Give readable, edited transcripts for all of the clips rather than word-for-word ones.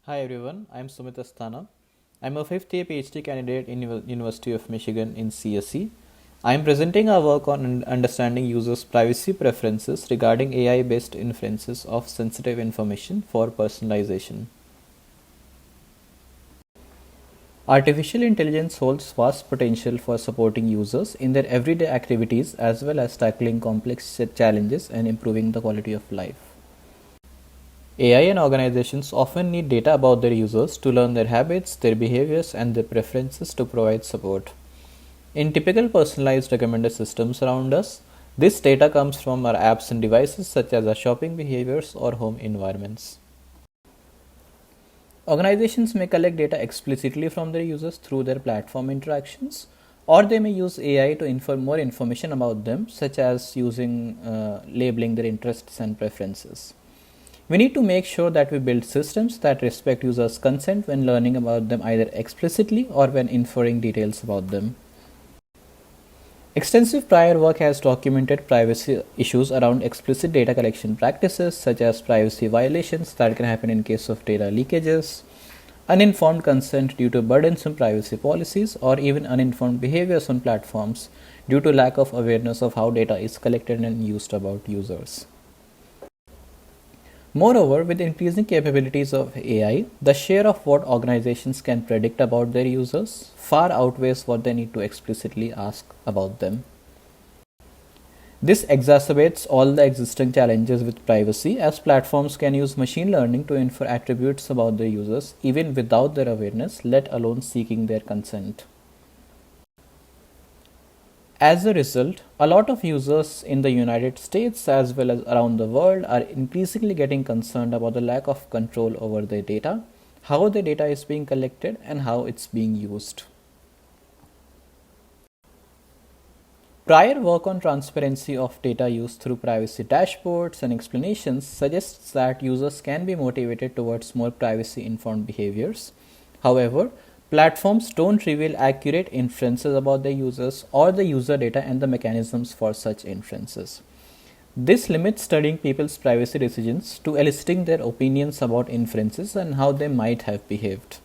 Hi everyone, I'm Sumit Asthana. I'm a fifth year PhD candidate in University of Michigan in CSE. I'm presenting our work on understanding users' privacy preferences regarding AI-based inferences of sensitive information for personalization. Artificial intelligence holds vast potential for supporting users in their everyday activities as well as tackling complex challenges and improving the quality of life. AI and organizations often need data about their users to learn their habits, their behaviors, and their preferences to provide support. In typical personalized recommender systems around us, this data comes from our apps and devices such as our shopping behaviors or home environments. Organizations may collect data explicitly from their users through their platform interactions, or they may use AI to infer more information about them, such as using labeling their interests and preferences. We need to make sure that we build systems that respect users' consent when learning about them either explicitly or when inferring details about them. Extensive prior work has documented privacy issues around explicit data collection practices, such as privacy violations that can happen in case of data leakages, uninformed consent due to burdensome privacy policies, or even uninformed behaviors on platforms due to lack of awareness of how data is collected and used about users. Moreover, with increasing capabilities of AI, the share of what organizations can predict about their users far outweighs what they need to explicitly ask about them. This exacerbates all the existing challenges with privacy, as platforms can use machine learning to infer attributes about their users even without their awareness, let alone seeking their consent. As a result, a lot of users in the United States as well as around the world are increasingly getting concerned about the lack of control over their data, how the data is being collected, and how it's being used. Prior work on transparency of data use through privacy dashboards and explanations suggests that users can be motivated towards more privacy-informed behaviors. However, platforms don't reveal accurate inferences about their users or the user data and the mechanisms for such inferences. This limits studying people's privacy decisions to eliciting their opinions about inferences and how they might have behaved.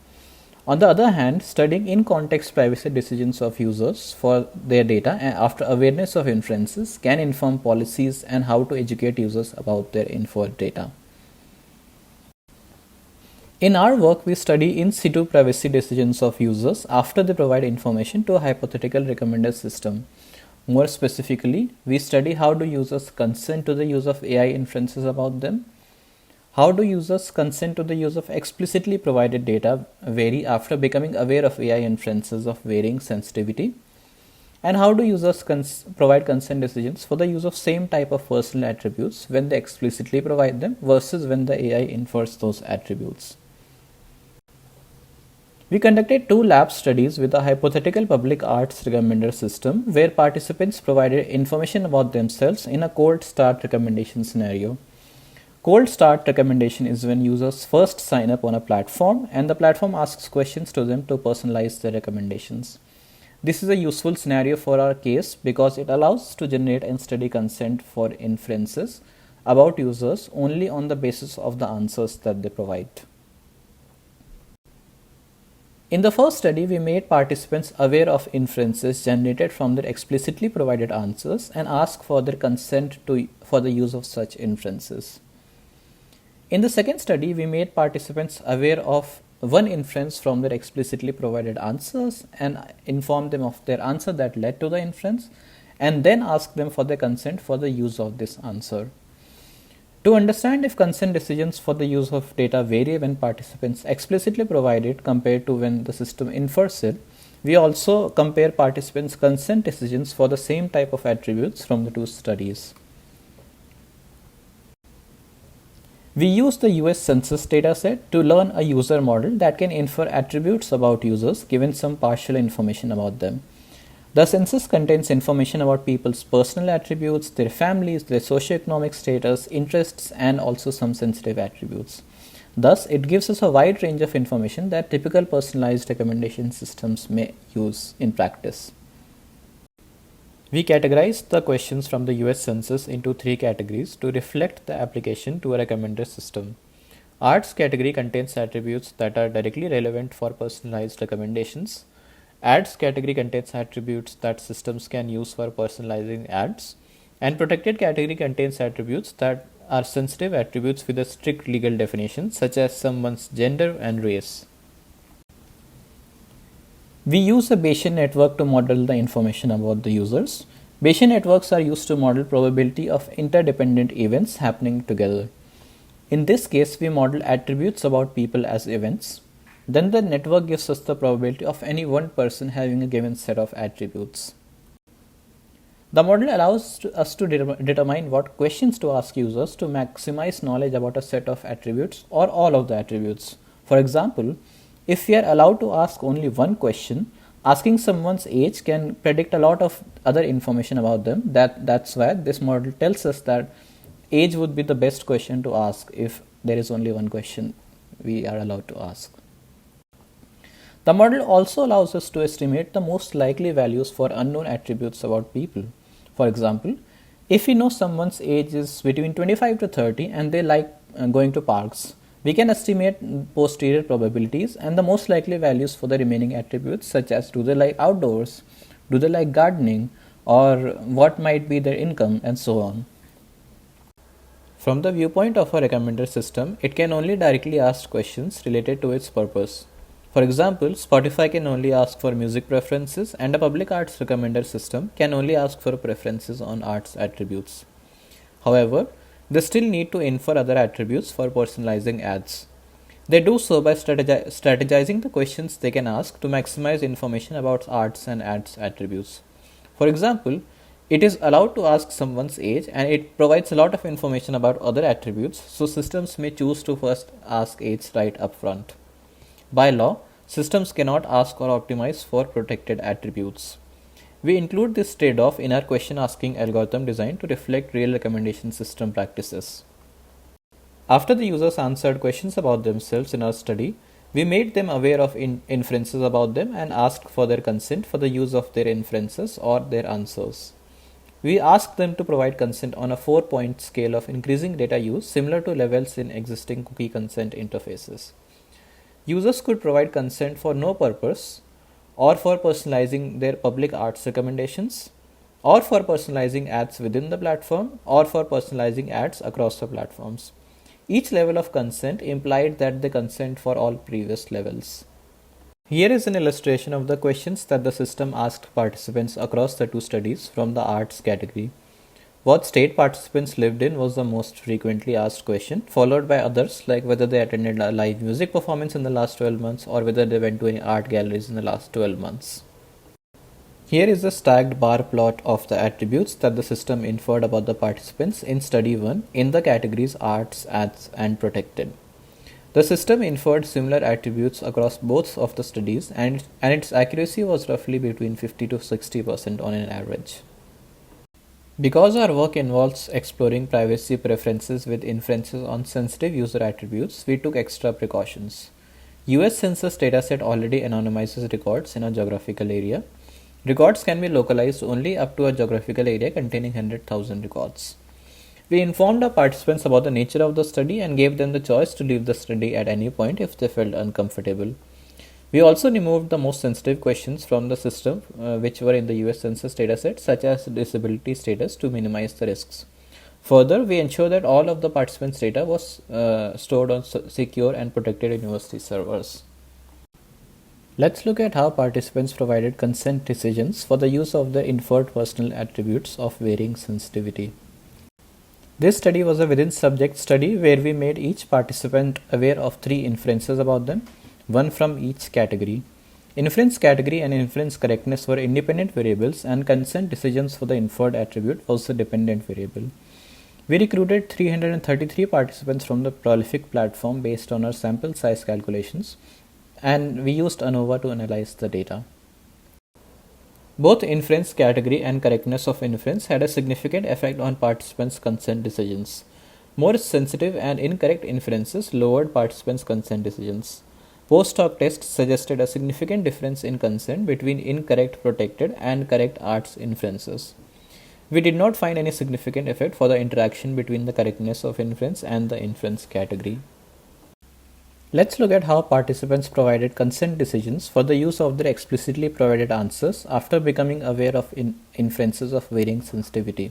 On the other hand, studying in-context privacy decisions of users for their data after awareness of inferences can inform policies and how to educate users about their inferred data. In our work, we study in situ privacy decisions of users after they provide information to a hypothetical recommender system. More specifically, we study how do users consent to the use of AI inferences about them. How do users consent to the use of explicitly provided data vary after becoming aware of AI inferences of varying sensitivity? And how do users provide consent decisions for the use of same type of personal attributes when they explicitly provide them versus when the AI infers those attributes? We conducted 2 lab studies with a hypothetical public arts recommender system where participants provided information about themselves in a cold start recommendation scenario. Cold start recommendation is when users first sign up on a platform and the platform asks questions to them to personalize their recommendations. This is a useful scenario for our case because it allows us to generate and study consent for inferences about users only on the basis of the answers that they provide. In the first study, we made participants aware of inferences generated from their explicitly provided answers and asked for their consent for the use of such inferences. In the second study, we made participants aware of one inference from their explicitly provided answers and informed them of their answer that led to the inference, and then asked them for their consent for the use of this answer. To understand if consent decisions for the use of data vary when participants explicitly provide it compared to when the system infers it, we also compare participants' consent decisions for the same type of attributes from the 2 studies. We use the US Census dataset to learn a user model that can infer attributes about users given some partial information about them. The census contains information about people's personal attributes, their families, their socioeconomic status, interests, and also some sensitive attributes. Thus, it gives us a wide range of information that typical personalized recommendation systems may use in practice. We categorized the questions from the US Census into 3 categories to reflect the application to a recommender system. Arts category contains attributes that are directly relevant for personalized recommendations. Ads category contains attributes that systems can use for personalizing ads. And protected category contains attributes that are sensitive attributes with a strict legal definition, such as someone's gender and race. We use a Bayesian network to model the information about the users. Bayesian networks are used to model probability of interdependent events happening together. In this case, we model attributes about people as events. Then the network gives us the probability of any one person having a given set of attributes. The model allows us to determine what questions to ask users to maximize knowledge about a set of attributes or all of the attributes. For example, if we are allowed to ask only one question, asking someone's age can predict a lot of other information about them. That's why this model tells us that age would be the best question to ask if there is only one question we are allowed to ask. The model also allows us to estimate the most likely values for unknown attributes about people. For example, if we know someone's age is between 25 to 30 and they like going to parks, we can estimate posterior probabilities and the most likely values for the remaining attributes, such as do they like outdoors, do they like gardening, or what might be their income, and so on. From the viewpoint of a recommender system, it can only directly ask questions related to its purpose. For example, Spotify can only ask for music preferences, and a public arts recommender system can only ask for preferences on arts attributes. However, they still need to infer other attributes for personalizing ads. They do so by strategizing the questions they can ask to maximize information about arts and ads attributes. For example, it is allowed to ask someone's age and it provides a lot of information about other attributes, so systems may choose to first ask age right up front. By law, systems cannot ask or optimize for protected attributes. We include this trade-off in our question asking algorithm design to reflect real recommendation system practices. After the users answered questions about themselves in our study, we made them aware of inferences about them and asked for their consent for the use of their inferences or their answers. We asked them to provide consent on a 4-point scale of increasing data use, similar to levels in existing cookie consent interfaces. Users could provide consent for no purpose, or for personalizing their public arts recommendations, or for personalizing ads within the platform, or for personalizing ads across the platforms. Each level of consent implied that they consent for all previous levels. Here is an illustration of the questions that the system asked participants across the two studies from the arts category. What state participants lived in was the most frequently asked question, followed by others like whether they attended a live music performance in the last 12 months or whether they went to any art galleries in the last 12 months. Here is a stacked bar plot of the attributes that the system inferred about the participants in study 1 in the categories arts, ads, and protected. The system inferred similar attributes across both of the studies and its accuracy was roughly between 50 to 60% on an average. Because our work involves exploring privacy preferences with inferences on sensitive user attributes, we took extra precautions. US Census dataset already anonymizes records in a geographical area. Records can be localized only up to a geographical area containing 100,000 records. We informed our participants about the nature of the study and gave them the choice to leave the study at any point if they felt uncomfortable. We also removed the most sensitive questions from the system which were in the US Census dataset, such as disability status, to minimize the risks. Further, we ensured that all of the participants' data was stored on secure and protected university servers. Let's look at how participants provided consent decisions for the use of the inferred personal attributes of varying sensitivity. This study was a within-subject study where we made each participant aware of 3 inferences about them, one from each category. Inference category and inference correctness were independent variables and consent decisions for the inferred attribute was a dependent variable. We recruited 333 participants from the prolific platform based on our sample size calculations, and we used ANOVA to analyze the data. Both inference category and correctness of inference had a significant effect on participants' consent decisions. More sensitive and incorrect inferences lowered participants' consent decisions. Post-hoc tests suggested a significant difference in consent between incorrect protected and correct arts inferences. We did not find any significant effect for the interaction between the correctness of inference and the inference category. Let's look at how participants provided consent decisions for the use of their explicitly provided answers after becoming aware of inferences of varying sensitivity.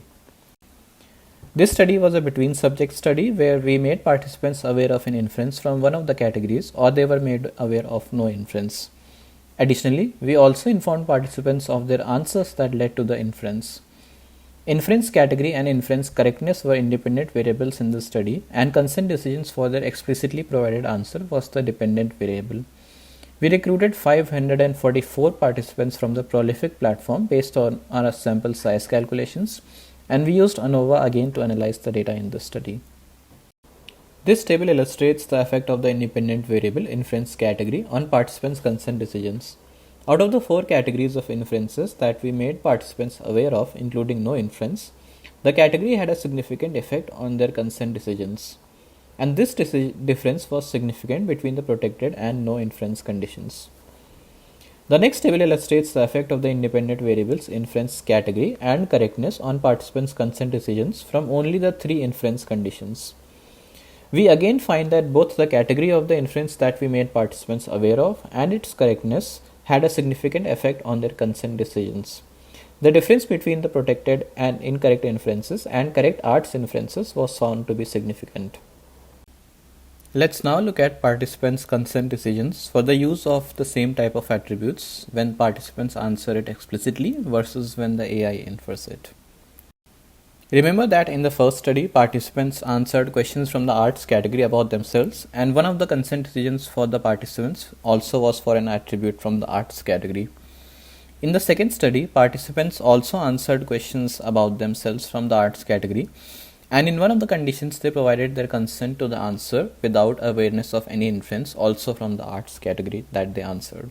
This study was a between subject study where we made participants aware of an inference from one of the categories, or they were made aware of no inference. Additionally, we also informed participants of their answers that led to the inference. Inference category and inference correctness were independent variables in the study, and consent decisions for their explicitly provided answer was the dependent variable. We recruited 544 participants from the Prolific platform based on our sample size calculations, and we used ANOVA again to analyze the data in the study. This table illustrates the effect of the independent variable inference category on participants' consent decisions. Out of the 4 categories of inferences that we made participants aware of, including no inference, the category had a significant effect on their consent decisions. And this difference was significant between the protected and no inference conditions. The next table illustrates the effect of the independent variables inference category and correctness on participants' consent decisions from only the 3 inference conditions. We again find that both the category of the inference that we made participants aware of and its correctness had a significant effect on their consent decisions. The difference between the protected and incorrect inferences and correct arts inferences was found to be significant. Let's now look at participants' consent decisions for the use of the same type of attributes when participants answer it explicitly versus when the AI infers it. Remember that in the first study, participants answered questions from the arts category about themselves, and one of the consent decisions for the participants also was for an attribute from the arts category. In the second study, participants also answered questions about themselves from the arts category, and in one of the conditions they provided their consent to the answer without awareness of any inference also from the arts category that they answered.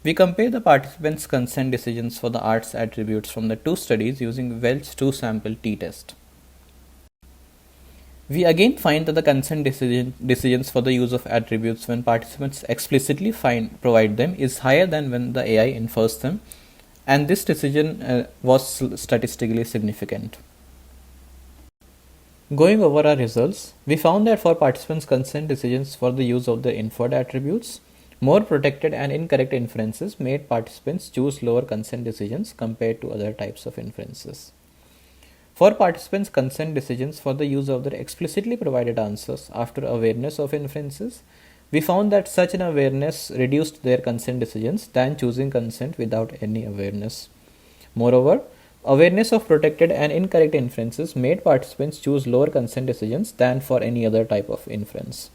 We compare the participants' consent decisions for the arts attributes from the 2 studies using Welch 2-sample t-test. We again find that the consent decisions for the use of attributes when participants explicitly provide them is higher than when the AI infers them, and this decision was statistically significant. Going over our results, we found that for participants' consent decisions for the use of the inferred attributes, more protected and incorrect inferences made participants choose lower consent decisions compared to other types of inferences. For participants' consent decisions for the use of their explicitly provided answers after awareness of inferences, we found that such an awareness reduced their consent decisions than choosing consent without any awareness. Moreover, awareness of protected and incorrect inferences made participants choose lower consent decisions than for any other type of inference.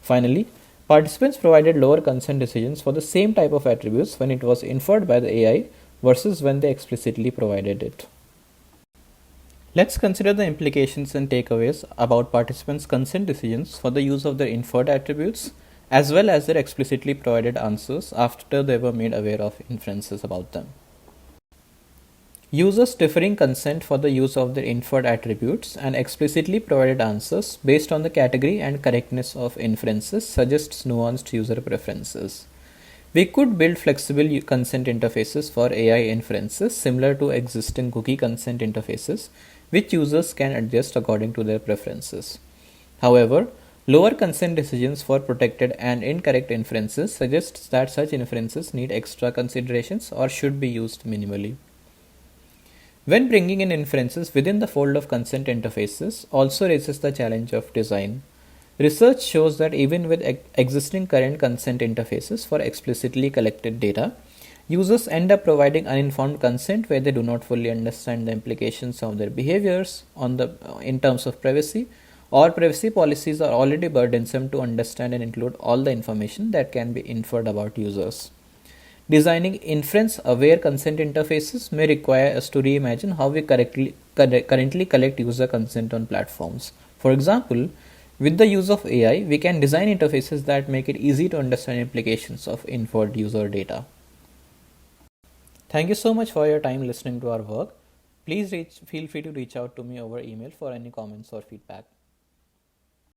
Finally, participants provided lower consent decisions for the same type of attributes when it was inferred by the AI versus when they explicitly provided it. Let's consider the implications and takeaways about participants' consent decisions for the use of their inferred attributes as well as their explicitly provided answers after they were made aware of inferences about them. Users differing consent for the use of their inferred attributes and explicitly provided answers based on the category and correctness of inferences suggests nuanced user preferences. We could build flexible consent interfaces for AI inferences similar to existing cookie consent interfaces, which users can adjust according to their preferences. However, lower consent decisions for protected and incorrect inferences suggests that such inferences need extra considerations or should be used minimally. When bringing in inferences within the fold of consent interfaces also raises the challenge of design. Research shows that even with existing current consent interfaces for explicitly collected data, users end up providing uninformed consent where they do not fully understand the implications of their behaviors in terms of privacy, or privacy policies are already burdensome to understand and include all the information that can be inferred about users. Designing inference-aware consent interfaces may require us to reimagine how we currently collect user consent on platforms. For example, with the use of AI, we can design interfaces that make it easy to understand implications of inferred user data. Thank you so much for your time listening to our work. Please feel free to reach out to me over email for any comments or feedback.